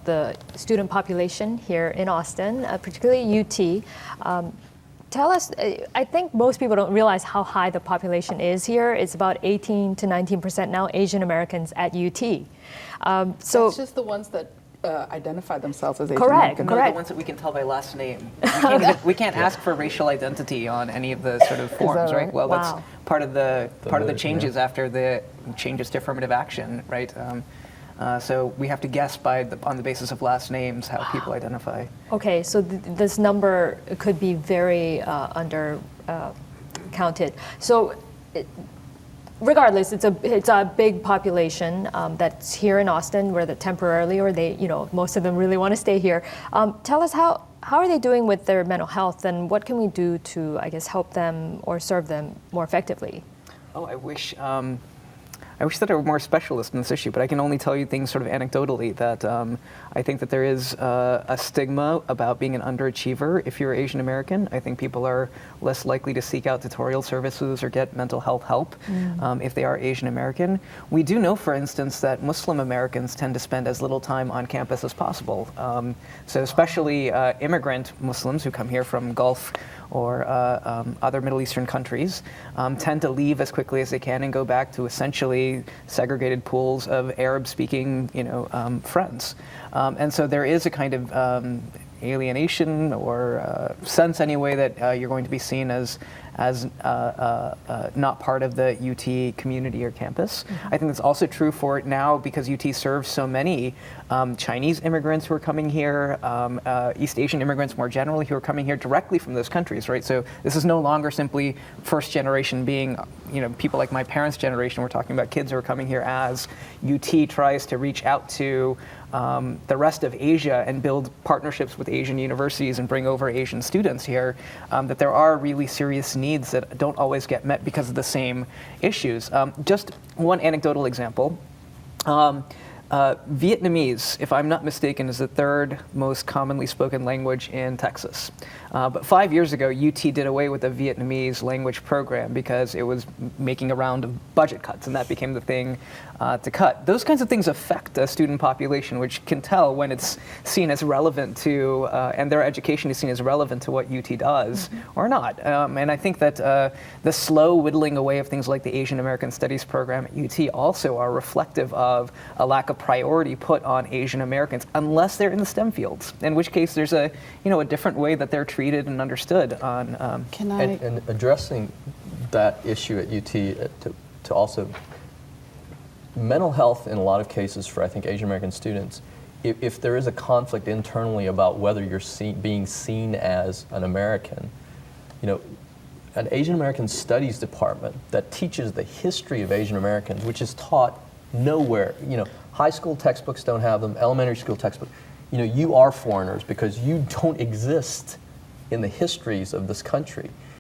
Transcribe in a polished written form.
about the student population here in Austin, particularly UT. Tell us, I think most people don't realize how high the population is here. It's about 18 to 19% now Asian Americans at UT. So it's just the ones that identify themselves as Asian correct, American. correct. The ones that we can tell by last name. We can't ask for racial identity on any of the sort of forms, right? Well, wow. that's part of the changes after the changes to affirmative action, right? So we have to guess on the basis of last names how people identify. Okay, so this number could be very under counted. So regardless, it's a big population that's here in Austin, whether temporarily or most of them really want to stay here. Tell us how are they doing with their mental health, and what can we do to, I guess, help them or serve them more effectively? Oh, I wish that I were more specialist in this issue, but I can only tell you things sort of anecdotally that I think that there is a stigma about being an underachiever if you're Asian American. I think people are less likely to seek out tutorial services or get mental health help if they are Asian American. We do know, for instance, that Muslim Americans tend to spend as little time on campus as possible. So especially immigrant Muslims who come here from Gulf or other Middle Eastern countries tend to leave as quickly as they can and go back to essentially segregated pools of Arab-speaking, friends. And so there is a kind of alienation or sense anyway that you're going to be seen as not part of the UT community or campus. I think that's also true for it now because UT serves so many Chinese immigrants who are coming here, East Asian immigrants more generally who are coming here directly from those countries, right? So this is no longer simply first generation being, people like my parents' generation. We're talking about kids who are coming here as UT tries to reach out to the rest of Asia and build partnerships with Asian universities and bring over Asian students here, that there are really serious needs that don't always get met because of the same issues. Just one anecdotal example. Vietnamese, if I'm not mistaken, is the third most commonly spoken language in Texas. But 5 years ago, UT did away with the Vietnamese language program because it was making a round of budget cuts, and that became the thing to cut. Those kinds of things affect a student population, which can tell when it's seen as relevant to, and their education is seen as relevant to what UT does or not. And I think that the slow whittling away of things like the Asian American Studies program at UT also are reflective of a lack of priority put on Asian Americans, unless they're in the STEM fields, in which case there's a different way that they're treated and understood on. And addressing that issue at UT to also mental health in a lot of cases for I think Asian American students, if there is a conflict internally about whether you're being seen as an American, an Asian American Studies department that teaches the history of Asian Americans, which is taught nowhere. High school textbooks don't have them, elementary school textbooks. You are foreigners because you don't exist in the histories of this country.